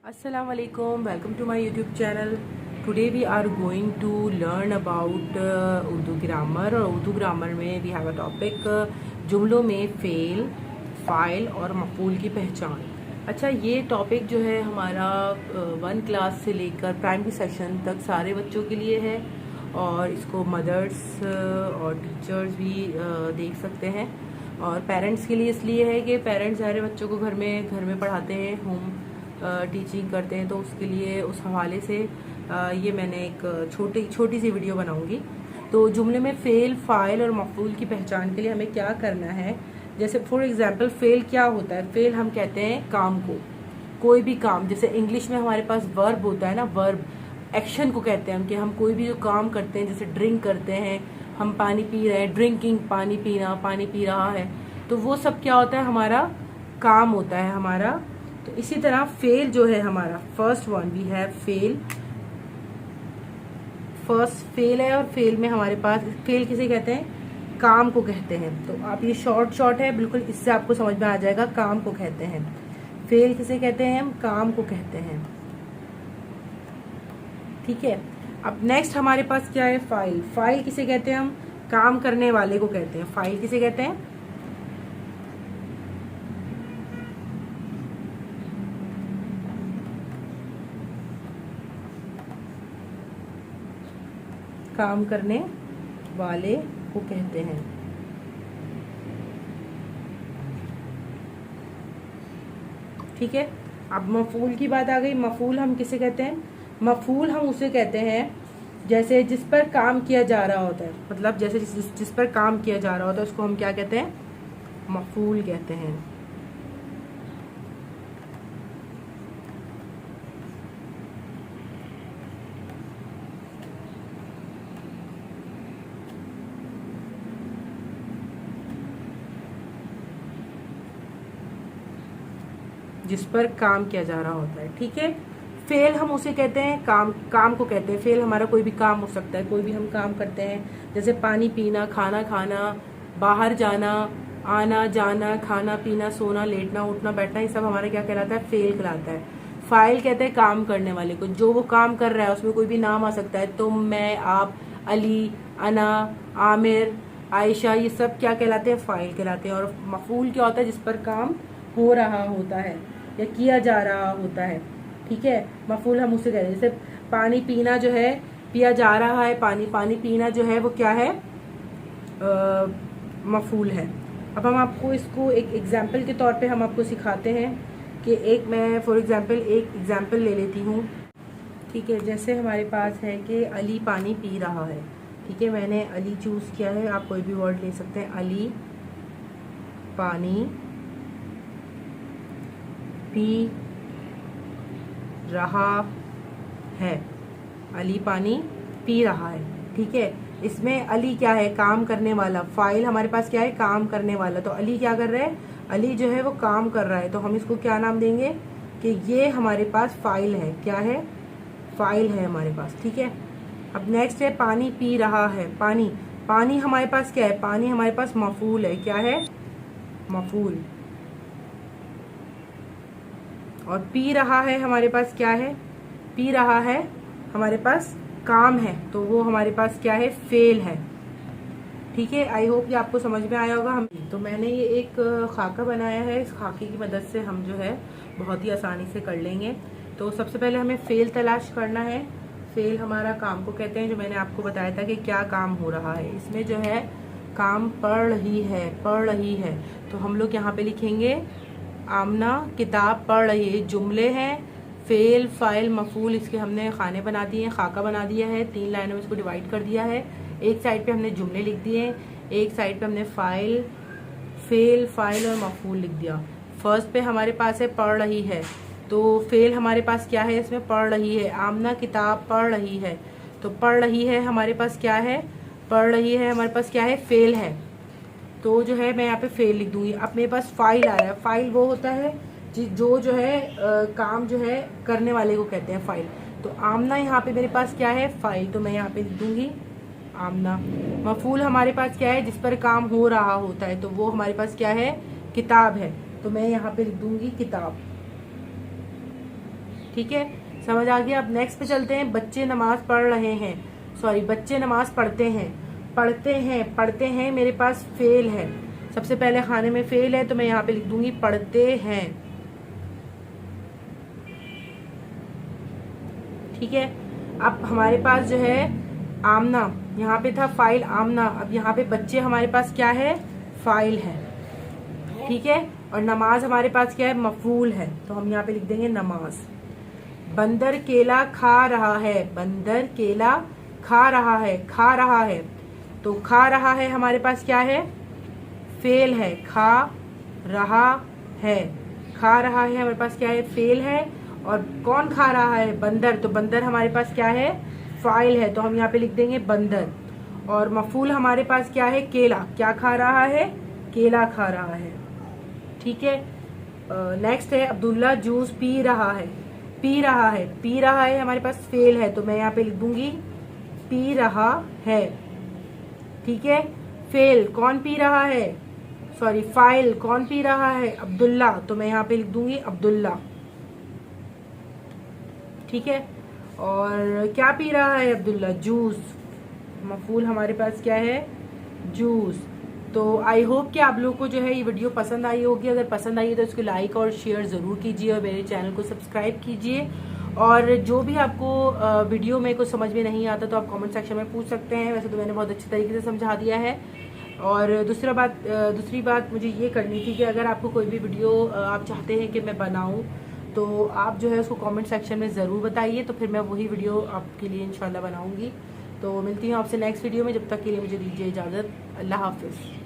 Assalamu alaikum, welcome to my YouTube channel. Today we are going to learn about Urdu grammar और Urdu grammar में we have a topic जुमलों में fail, file और मफ़ूल की पहचान। अच्छा, ये टॉपिक जो है हमारा 1 क्लास से लेकर प्राइमरी सेक्शन तक सारे बच्चों के लिए है और इसको मदर्स और टीचर्स भी देख सकते हैं और पेरेंट्स के लिए इसलिए है कि पेरेंट्स सारे बच्चों को घर में पढ़ाते हैं, होम टीचिंग करते हैं, तो उसके लिए उस हवाले से ये मैंने एक छोटी सी वीडियो बनाऊंगी। तो जुमले में फेल, फ़ाइल और मफ़ूल की पहचान के लिए हमें क्या करना है। जैसे फॉर एग्जांपल फेल क्या होता है? फेल हम कहते हैं काम को, कोई भी काम। जैसे इंग्लिश में हमारे पास वर्ब होता है ना, वर्ब एक्शन को कहते हैं कि हम कोई भी जो काम करते हैं, जैसे ड्रिंक करते हैं, हम पानी पी रहे हैं, ड्रिंकिंग, पानी पीना, पानी पी रहा है, तो वो सब क्या होता है? हमारा काम होता है हमारा। तो इसी तरह फेल जो है हमारा first one we have fail, first fail है और फेल में हमारे पास फेल किसे कहते हैं? काम को कहते हैं। तो आप ये शॉर्ट है बिल्कुल, इससे आपको समझ में आ जाएगा काम को कहते हैं। फेल किसे कहते हैं? हम काम को कहते हैं, ठीक है। अब नेक्स्ट हमारे पास क्या है? फाइल। फाइल किसे कहते हैं? हम काम करने वाले को कहते हैं। फाइल किसे कहते हैं? काम करने वाले को कहते हैं, ठीक है। अब मफूल की बात आ गई। मफूल हम किसे कहते हैं? मफूल हम उसे कहते हैं जैसे जिस पर काम किया जा रहा होता है, मतलब जैसे जिस पर काम किया जा रहा होता है उसको हम क्या कहते हैं? मफूल कहते हैं। जिस पर काम किया जा रहा होता है, ठीक है। फेल हम उसे कहते हैं, काम को कहते हैं। फेल हमारा कोई भी काम हो सकता है, कोई भी हम काम करते हैं, जैसे पानी पीना, खाना खाना, बाहर जाना, आना जाना, खाना पीना, सोना, लेटना, उठना, बैठना, ये सब हमारा क्या कहलाता है? फेल कहलाता है। फाइल कहते हैं काम करने वाले को, जो वो काम कर रहा है उसमें कोई भी नाम आ सकता है, तुम, मैं, आप, अली, अना, आमिर, आयशा, ये सब क्या कहलाते हैं? फाइल कहलाते हैं। और मफूल क्या होता है? जिस पर काम हो रहा होता है या किया जा रहा होता है, ठीक है। मफूल हम उसे कहते हैं। जैसे पानी पीना जो है, पिया जा रहा है पानी, पानी पीना जो है वो क्या है? मफूल है। अब हम आपको इसको एक एग्जाम्पल के तौर पे हम आपको सिखाते हैं कि मैं फॉर एग्जाम्पल एक एग्जाम्पल ले लेती हूँ, ठीक है। जैसे हमारे पास है कि अली पानी पी रहा है, ठीक है। मैंने अली चूज़ किया है, आप कोई भी वर्ड ले सकते हैं। अली पानी पी रहा है, अली पानी पी रहा है, ठीक है। इसमें अली क्या है? काम करने वाला। फाइल हमारे पास क्या है? काम करने वाला। तो अली क्या कर रहा है? अली जो है वो काम कर रहा है, तो हम इसको क्या नाम देंगे कि ये हमारे पास फाइल है। क्या है? फाइल है हमारे पास, ठीक है। अब नेक्स्ट है पानी पी रहा है। पानी, पानी हमारे पास क्या है? पानी हमारे पास मफूल है। क्या है? मफूल। और पी रहा है हमारे पास क्या है? पी रहा है हमारे पास काम है, तो वो हमारे पास क्या है? फेल है, ठीक है। आई होप ये आपको समझ में आया होगा। हम तो मैंने ये एक खाका बनाया है, इस खाके की मदद से हम जो है बहुत ही आसानी से कर लेंगे। तो सबसे पहले हमें फेल तलाश करना है। फेल हमारा काम को कहते हैं, जो मैंने आपको बताया था कि क्या काम हो रहा है। इसमें जो है काम पढ़ रही है, पढ़ रही है, तो हम लोग यहाँ पे लिखेंगे आमना किताब पढ़ रही है। जुमले हैं फेल, फाइल, मफूल, इसके हमने खाने बना दिए हैं, खाका बना दिया है, 3 लाइनों में इसको डिवाइड कर दिया है। एक साइड पे हमने जुमले लिख दिए, एक साइड पे हमने फाइल, फेल, फाइल और मफूल लिख दिया। फर्स्ट पे हमारे पास है पढ़ रही है, तो फेल हमारे पास क्या है? इसमें पढ़ रही है। आमना किताब पढ़ रही है, तो पढ़ रही है हमारे पास क्या है? पढ़ रही है हमारे पास क्या है? फेल है, तो जो है मैं यहाँ पे फेल लिख दूंगी। अब मेरे पास फाइल आ रहा है। फाइल वो होता है जो है काम जो है करने वाले को कहते हैं फाइल। तो आमना यहाँ पे मेरे पास क्या है? फाइल, तो मैं यहाँ पे लिख दूंगी आमना। मफूल हमारे पास क्या है? जिस पर काम हो रहा होता है, तो वो हमारे पास क्या है? किताब है, तो मैं यहाँ पे लिख दूंगी किताब। ठीक है, समझ आ गया। अब नेक्स्ट पे चलते हैं। बच्चे नमाज पढ़ रहे हैं, सॉरी बच्चे नमाज पढ़ते हैं। पढ़ते हैं मेरे पास फेल है। सबसे पहले खाने में फेल है तो मैं यहाँ पे लिख दूंगी पढ़ते हैं। ठीक है, अब हमारे पास जो है आमना, यहाँ पे था फाइल आमना, अब यहाँ पे बच्चे हमारे पास क्या है, फाइल है। ठीक है, और नमाज हमारे पास क्या है, मफूल है, तो हम यहाँ पे लिख देंगे नमाज। बंदर केला खा रहा है, बंदर केला खा रहा है, खा रहा है, तो खा रहा है हमारे पास क्या है, फेल है। खा रहा है, खा रहा है हमारे पास क्या है, फेल है। और कौन खा रहा है, बंदर, तो बंदर हमारे पास क्या है, फाइल है, तो हम यहाँ पे लिख देंगे बंदर। और मफूल हमारे पास क्या है, केला, क्या खा रहा है, केला खा रहा है। ठीक है, नेक्स्ट है अब्दुल्ला जूस पी रहा है। पी रहा है, पी रहा है हमारे पास फेल है, तो मैं यहाँ पे लिख दूंगी पी रहा है। ठीक है, फेल, कौन पी रहा है, सॉरी फाइल, कौन पी रहा है, अब्दुल्ला, तो मैं यहाँ पे लिख दूंगी अब्दुल्ला। ठीक है, और क्या पी रहा है अब्दुल्ला, जूस, मफूल हमारे पास क्या है, जूस। तो आई होप कि आप लोगों को जो है ये वीडियो पसंद आई होगी। अगर पसंद आई है तो इसको लाइक और शेयर ज़रूर कीजिए और मेरे चैनल को सब्सक्राइब कीजिए। और जो भी आपको वीडियो में कुछ समझ में नहीं आता तो आप कमेंट सेक्शन में पूछ सकते हैं, वैसे तो मैंने बहुत अच्छी तरीके से समझा दिया है। और दूसरी बात मुझे ये करनी थी कि अगर आपको कोई भी वीडियो आप चाहते हैं कि मैं बनाऊं तो आप जो है उसको कमेंट सेक्शन में ज़रूर बताइए, तो फिर मैं वही वीडियो आपके लिए इंशाल्लाह बनाऊंगी। तो मिलती हूँ आपसे नेक्स्ट वीडियो में, जब तक के लिए मुझे दीजिए इजाज़त। अल्लाह हाफिज़।